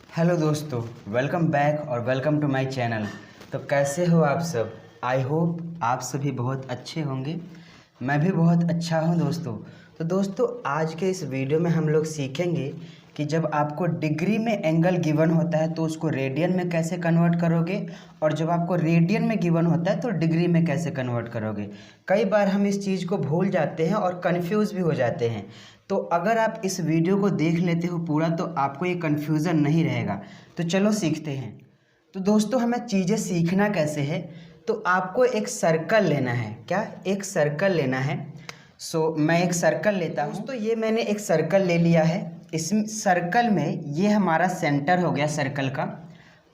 Hello दोस्तों, welcome back और welcome to my channel. तो कैसे हो आप सब? आई होप आप सभी बहुत अच्छे होंगे। मैं भी बहुत अच्छा हूं दोस्तों। तो दोस्तों, आज के इस वीडियो में हम लोग सीखेंगे कि जब आपको डिग्री में एंगल गिवन होता है तो उसको रेडियन में कैसे कन्वर्ट करोगे, और जब आपको रेडियन में गिवन होता है तो डिग्री में कैसे कन्वर्ट करोगे। कई बार हम इस चीज़ को भूल जाते हैं और कन्फ्यूज़ भी हो जाते हैं। तो अगर आप इस वीडियो को देख लेते हो पूरा तो आपको ये कन्फ्यूज़न नहीं रहेगा। तो चलो सीखते हैं। तो दोस्तों, हमें चीज़ें सीखना कैसे है, तो आपको एक सर्कल लेना है। क्या? एक सर्कल लेना है। मैं एक सर्कल लेता हूँ। तो ये मैंने एक सर्कल ले लिया है। इस सर्कल में ये हमारा सेंटर हो गया सर्कल का।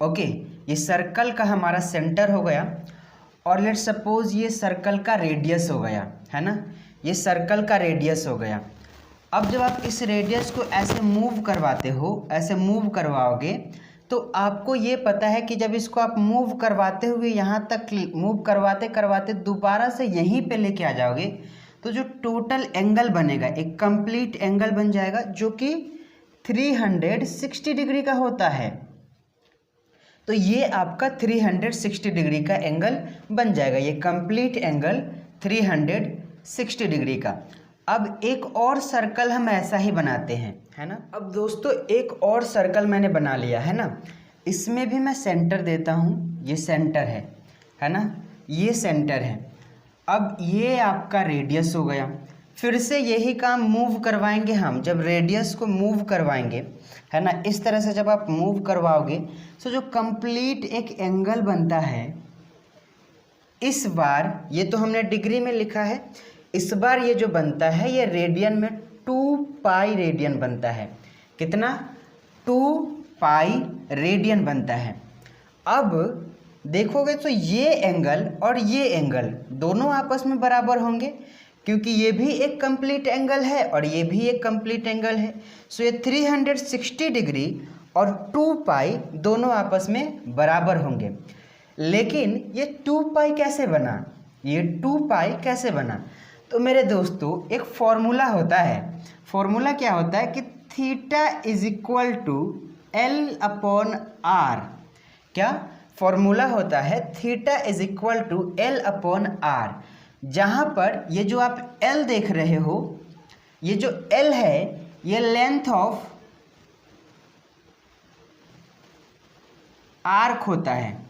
ओके, ये सर्कल का हमारा सेंटर हो गया। और लेट सपोज ये सर्कल का रेडियस हो गया, है ना। ये सर्कल का रेडियस हो गया। अब जब आप इस रेडियस को ऐसे मूव करवाते हो, ऐसे मूव करवाओगे, तो आपको ये पता है कि जब इसको आप मूव करवाते हुए यहाँ तक मूव करवाते करवाते दोबारा से यहीं पे लेके आ जाओगे, तो जो टोटल एंगल बनेगा एक कंप्लीट एंगल बन जाएगा, जो कि 360 डिग्री का होता है। तो ये आपका 360 डिग्री का एंगल बन जाएगा, ये कंप्लीट एंगल 360 डिग्री का। अब एक और सर्कल हम ऐसा ही बनाते हैं, है ना। अब दोस्तों, एक और सर्कल मैंने बना लिया है ना। इसमें भी मैं सेंटर देता हूँ, ये सेंटर है ना, ये सेंटर है। अब ये आपका रेडियस हो गया। फिर से यही काम मूव करवाएंगे हम। जब रेडियस को मूव करवाएंगे, है ना, इस तरह से जब आप मूव करवाओगे तो जो कंप्लीट एक एंगल बनता है, इस बार ये तो हमने डिग्री में लिखा है, इस बार ये जो बनता है ये रेडियन में 2 पाई रेडियन बनता है। कितना? 2 पाई रेडियन बनता है। अब देखोगे तो ये एंगल और ये एंगल दोनों आपस में बराबर होंगे, क्योंकि ये भी एक कंप्लीट एंगल है और ये भी एक कंप्लीट एंगल है। सो ये 360 डिग्री और 2 पाई दोनों आपस में बराबर होंगे। लेकिन ये 2 पाई कैसे बना? ये 2 पाई कैसे बना? तो मेरे दोस्तों, एक फॉर्मूला होता है। फॉर्मूला क्या होता है कि theta is equal to L upon R. क्या फॉर्मूला होता है? Theta is equal to L upon R. जहाँ पर ये जो आप एल देख रहे हो, ये जो एल है ये लेंथ ऑफ आर्क होता है।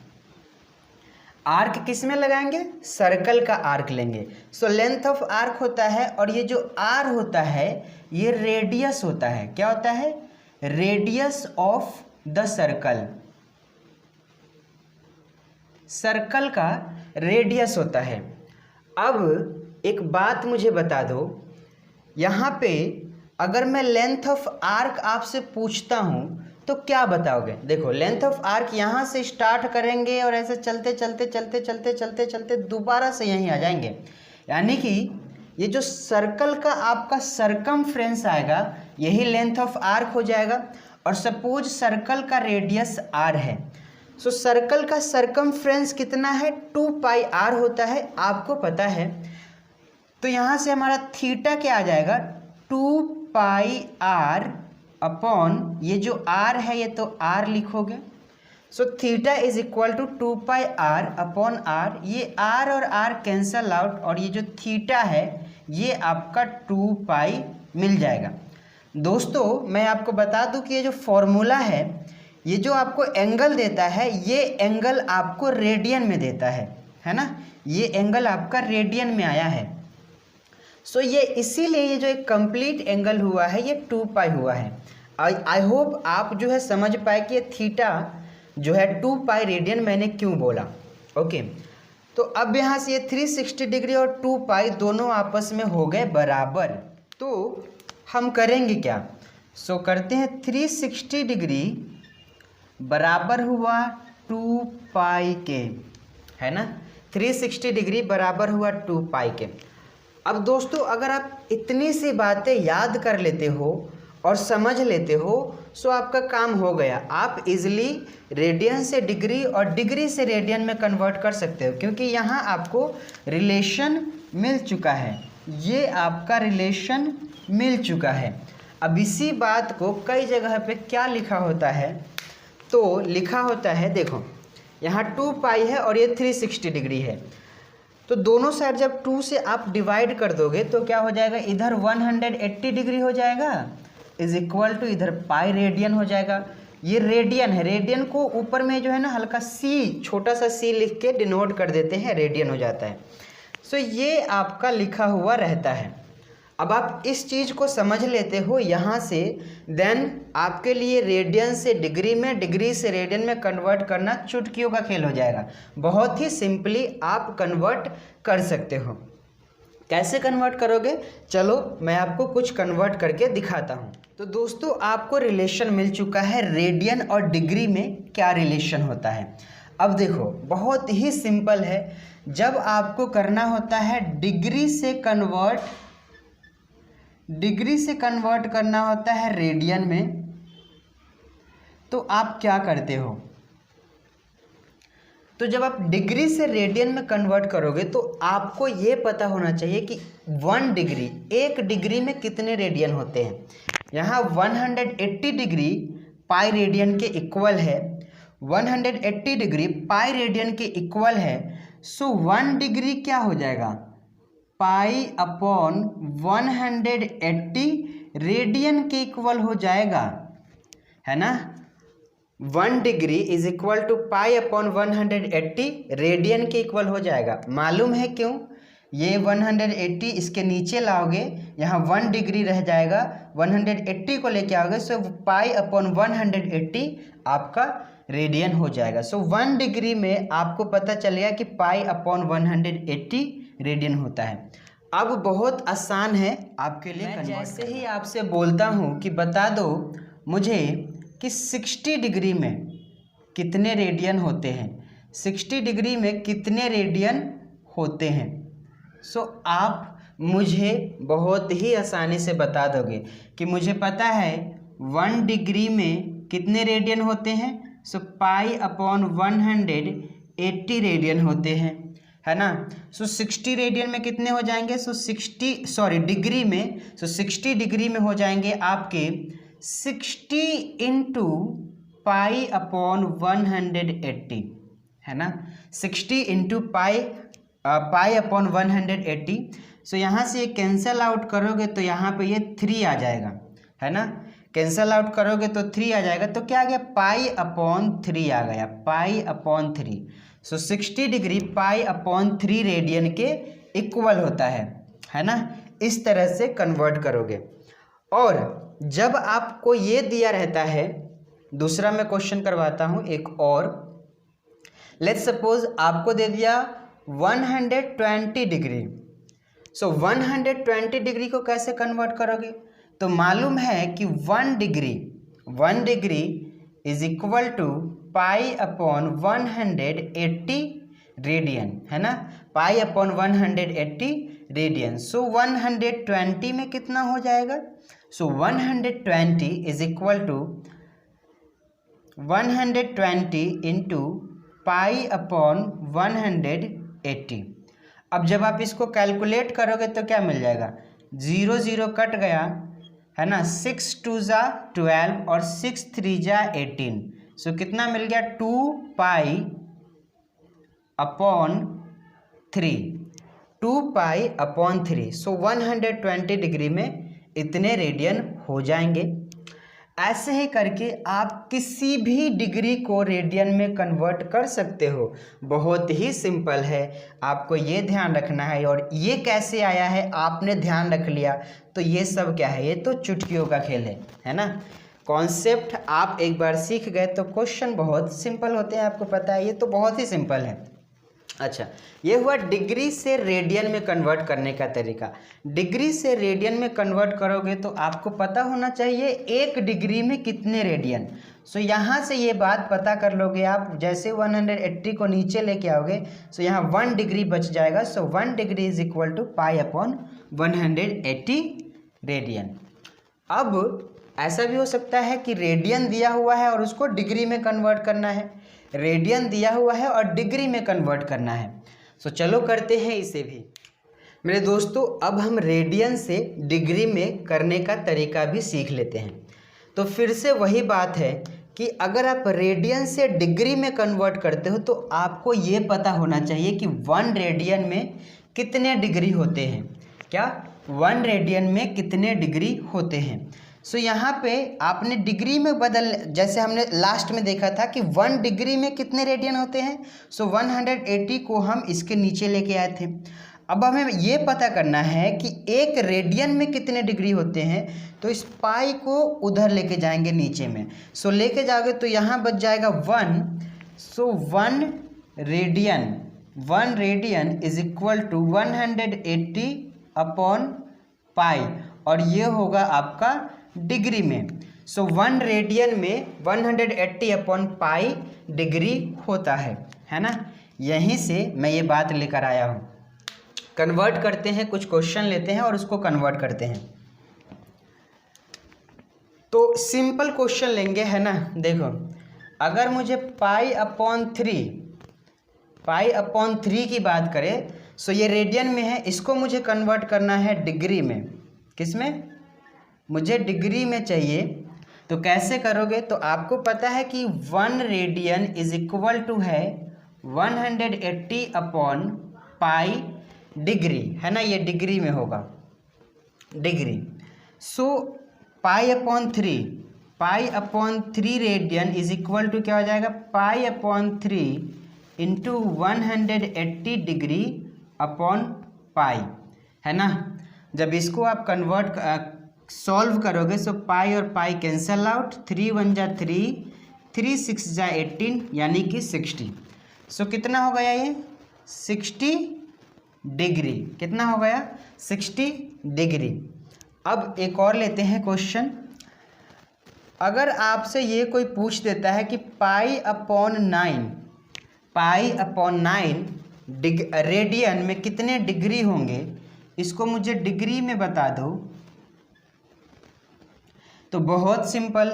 आर्क किस में लगाएंगे? सर्कल का आर्क लेंगे। सो लेंथ ऑफ आर्क होता है, और ये जो आर होता है ये रेडियस होता है। क्या होता है? Radius of the circle. Circle का रेडियस होता है। अब एक बात मुझे बता दो, यहाँ पे अगर मैं लेंथ ऑफ आर्क आपसे पूछता हूँ तो क्या बताओगे? देखो, लेंथ ऑफ आर्क यहाँ से स्टार्ट करेंगे और ऐसे चलते चलते चलते चलते चलते चलते दोबारा से यहीं आ जाएंगे। यानी कि ये जो सर्कल का आपका सरकमफ्रेंस आएगा यही लेंथ ऑफ आर्क हो जाएगा। और सपोज सर्कल का रेडियस आर है, सो सर्कल का सरकमफ्रेंस कितना है? 2 पाई आर होता है, आपको पता है। तो यहाँ से हमारा थीटा क्या आ जाएगा? 2 पाई आर अपॉन ये जो आर है ये तो आर लिखोगे। So theta is equal to 2 pi R upon R. ये आर और आर कैंसल आउट, और ये जो थीटा है ये आपका 2 पाई मिल जाएगा। दोस्तों, मैं आपको बता दूं कि ये जो फॉर्मूला है, ये जो आपको एंगल देता है, ये एंगल आपको रेडियन में देता है ना। ये एंगल आपका रेडियन में आया है। सो ये इसीलिए ये जो एक कंप्लीट एंगल हुआ है ये 2 पाई हुआ है। आई होप आप जो है समझ पाए कि ये थीटा जो है 2 पाई रेडियन मैंने क्यों बोला। ओके, तो अब यहाँ से ये 360 डिग्री और 2 पाई दोनों आपस में हो गए बराबर। तो हम करेंगे क्या? सो करते हैं 360 डिग्री बराबर हुआ 2 पाई के, है ना। 360 डिग्री बराबर हुआ 2 पाई के। अब दोस्तों, अगर आप इतनी सी बातें याद कर लेते हो और समझ लेते हो, सो आपका काम हो गया। आप इजीली रेडियन से डिग्री और डिग्री से रेडियन में कन्वर्ट कर सकते हो, क्योंकि यहाँ आपको रिलेशन मिल चुका है। ये आपका रिलेशन मिल चुका है। अब इसी बात को कई जगह पे क्या लिखा होता है, तो लिखा होता है, देखो यहाँ 2 पाई है और ये 360 डिग्री है, तो दोनों साइड जब 2 से आप डिवाइड कर दोगे तो क्या हो जाएगा, इधर 180 डिग्री हो जाएगा इज इक्वल टू इधर पाई रेडियन हो जाएगा। ये रेडियन है, रेडियन को ऊपर में जो है ना हल्का सी, छोटा सा सी लिख के डिनोट कर देते हैं, रेडियन हो जाता है। सो ये आपका लिखा हुआ रहता है। अब आप इस चीज़ को समझ लेते हो यहाँ से, देन आपके लिए रेडियन से डिग्री में, डिग्री से रेडियन में कन्वर्ट करना चुटकियों का खेल हो जाएगा। बहुत ही सिंपली आप कन्वर्ट कर सकते हो। कैसे कन्वर्ट करोगे, चलो मैं आपको कुछ कन्वर्ट करके दिखाता हूँ। तो दोस्तों आपको रिलेशन मिल चुका है, रेडियन और डिग्री में क्या रिलेशन होता है। अब देखो बहुत ही सिंपल है, जब आपको करना होता है डिग्री से कन्वर्ट करना होता है रेडियन में, तो आप क्या करते हो, तो जब आप डिग्री से रेडियन में कन्वर्ट करोगे तो आपको ये पता होना चाहिए कि 1 डिग्री, 1 डिग्री में कितने रेडियन होते हैं। यहाँ 180 डिग्री पाई रेडियन के इक्वल है, 180 डिग्री पाई रेडियन के इक्वल है। सो 1 डिग्री क्या हो जाएगा, पाई अपॉन 180 रेडियन के इक्वल हो जाएगा, है ना। 1 degree is equal to pi upon 180 radian के इक्वल हो जाएगा। मालूम है क्यों, ये 180 इसके नीचे लाओगे, यहाँ 1 डिग्री रह जाएगा, 180 को लेके आओगे, सो पाई अपॉन 180 आपका रेडियन हो जाएगा। सो 1 डिग्री में आपको पता चलेगा कि पाई अपॉन 180 रेडियन होता है। अब बहुत आसान है आपके लिए। मैं जैसे ही आपसे बोलता हूँ कि बता दो मुझे कि 60 डिग्री में कितने रेडियन होते हैं, 60 डिग्री में कितने रेडियन होते हैं, सो आप मुझे बहुत ही आसानी से बता दोगे कि मुझे पता है 1 डिग्री में कितने रेडियन होते हैं, सो पाई अपॉन 180 रेडियन होते हैं, है ना। सो 60 रेडियन में कितने हो जाएंगे, डिग्री में, सो 60 डिग्री में हो जाएंगे आपके 60 इंटू पाई अपॉन 180, है ना। 60 इंटू पाई अपॉन 180। सो यहाँ से ये कैंसल आउट करोगे तो यहाँ पे ये 3 आ जाएगा, है ना। कैंसल आउट करोगे तो 3 आ जाएगा, तो क्या आ गया, पाई अपॉन 3 आ गया, पाई अपॉन 3। सो 60 डिग्री पाई अपॉन 3 रेडियन के इक्वल होता है ना। इस तरह से कन्वर्ट करोगे। और जब आपको ये दिया रहता है, दूसरा मैं क्वेश्चन करवाता हूँ एक और। लेट्स सपोज आपको दे दिया 120 डिग्री। सो 120 डिग्री को कैसे कन्वर्ट करोगे, तो मालूम है कि 1 degree is equal to pi upon 180 radian, है ना, पाई अपॉन 180 रेडियन। सो 120 में कितना हो जाएगा, so 120 is equal to 120 into pi upon 180। अब जब आप इसको कैलकुलेट करोगे तो क्या मिल जाएगा, 0 0 कट गया, है ना, 6 2 जा 12 और 6 3 जा 18। सो कितना मिल गया, 2 पाई अपॉन 3, 2 पाई अपॉन 3। सो 120 डिग्री में इतने रेडियन हो जाएंगे। ऐसे ही करके आप किसी भी डिग्री को रेडियन में कन्वर्ट कर सकते हो। बहुत ही सिंपल है, आपको ये ध्यान रखना है। और ये कैसे आया है आपने ध्यान रख लिया तो ये सब क्या है, ये तो चुटकियों का खेल है ना। कॉन्सेप्ट आप एक बार सीख गए तो क्वेश्चन बहुत सिंपल होते हैं, आपको पता है, ये तो बहुत ही सिंपल है। अच्छा, ये हुआ डिग्री से रेडियन में कन्वर्ट करने का तरीका। डिग्री से रेडियन में कन्वर्ट करोगे तो आपको पता होना चाहिए 1 डिग्री में कितने रेडियन। सो यहाँ से ये बात पता कर लोगे आप, जैसे 180 को नीचे लेके आओगे, सो यहाँ 1 डिग्री बच जाएगा। So 1 degree is equal to pi upon 180 radian. अब ऐसा भी हो सकता है कि रेडियन दिया हुआ है और उसको डिग्री में कन्वर्ट करना है, रेडियन दिया हुआ है और डिग्री में कन्वर्ट करना है। सो चलो करते हैं इसे भी। मेरे दोस्तों, अब हम रेडियन से डिग्री में करने का तरीका भी सीख लेते हैं। तो फिर से वही बात है कि अगर आप रेडियन से डिग्री में कन्वर्ट करते हो तो आपको ये पता होना चाहिए कि 1 रेडियन में कितने डिग्री होते हैं। क्या 1 रेडियन में कितने डिग्री होते हैं। सो यहाँ पे आपने डिग्री में बदल, जैसे हमने लास्ट में देखा था कि 1 डिग्री में कितने रेडियन होते हैं। सो 180 को हम इसके नीचे लेके आए थे। अब हमें ये पता करना है कि 1 रेडियन में कितने डिग्री होते हैं, तो इस पाई को उधर लेके जाएंगे नीचे में। सो लेके जाओगे तो यहाँ बच जाएगा 1। So 1 radian is equal to 180 upon pi, और ये होगा आपका डिग्री में। सो 1 रेडियन में 180 अपॉन पाई डिग्री होता है ना। यहीं से मैं ये बात लेकर आया हूँ। कन्वर्ट करते हैं, कुछ क्वेश्चन लेते हैं और उसको कन्वर्ट करते हैं। तो सिंपल क्वेश्चन लेंगे, है ना। देखो, अगर मुझे पाई अपॉन थ्री की बात करें, सो ये रेडियन में है, इसको मुझे कन्वर्ट करना है डिग्री में। किस में? मुझे डिग्री में चाहिए। तो कैसे करोगे? तो आपको पता है कि 1 रेडियन इज इक्वल टू है 180 अपॉन पाई डिग्री, है ना। ये डिग्री में होगा, degree. So pi upon three radian is equal to क्या हो जाएगा? Pi upon 3 into 180 degree upon pi, है ना। जब इसको आप सॉल्व करोगे, सो पाई और पाई कैंसल आउट, 3 1 जा 3, 3 6 जा 18, यानी कि 60। सो कितना हो गया ये? 60 डिग्री। कितना हो गया? 60 डिग्री। अब एक और लेते हैं क्वेश्चन। अगर आपसे ये कोई पूछ देता है कि पाई अपॉन 9 रेडियन में कितने डिग्री होंगे, इसको मुझे डिग्री में बता दो। तो बहुत simple,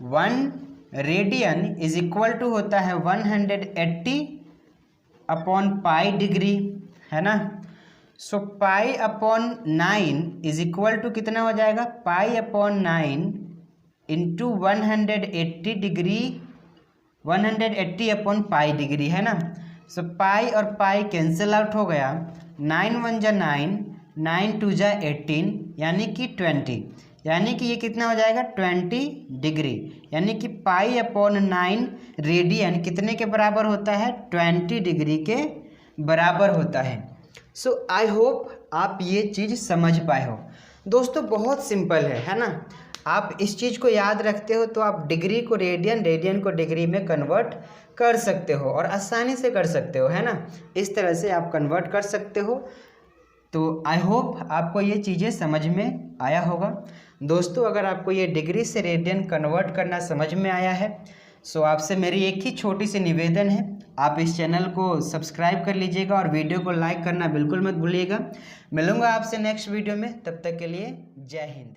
1 radian is equal to होता है 180 अपॉन पाई डिग्री, है ना। So pi upon 9 is equal to कितना हो जाएगा? Pi upon 9 into 180 degree, 180 upon pi degree, है ना। सो पाई और पाई कैंसिल आउट हो गया, 9 1 जा 9, 9 2 जा 18, यानी कि 20, यानी कि ये कितना हो जाएगा? 20 डिग्री। यानी कि पाई अपॉन 9 रेडियन कितने के बराबर होता है? 20 डिग्री के बराबर होता है। सो आई होप आप ये चीज़ समझ पाए हो। दोस्तों बहुत सिंपल है ना। आप इस चीज़ को याद रखते हो तो आप डिग्री को रेडियन को डिग्री में कन्वर्ट कर सकते हो, और आसानी से कर सकते हो, है ना। इस तरह से आप कन्वर्ट कर सकते हो। तो आई होप आपको ये चीज़ें समझ में आया होगा। दोस्तों अगर आपको ये डिग्री से रेडियन कन्वर्ट करना समझ में आया है, सो आपसे मेरी एक ही छोटी सी निवेदन है, आप इस चैनल को सब्सक्राइब कर लीजिएगा और वीडियो को लाइक करना बिल्कुल मत भूलिएगा। मिलूंगा आपसे नेक्स्ट वीडियो में, तब तक के लिए जय हिंद।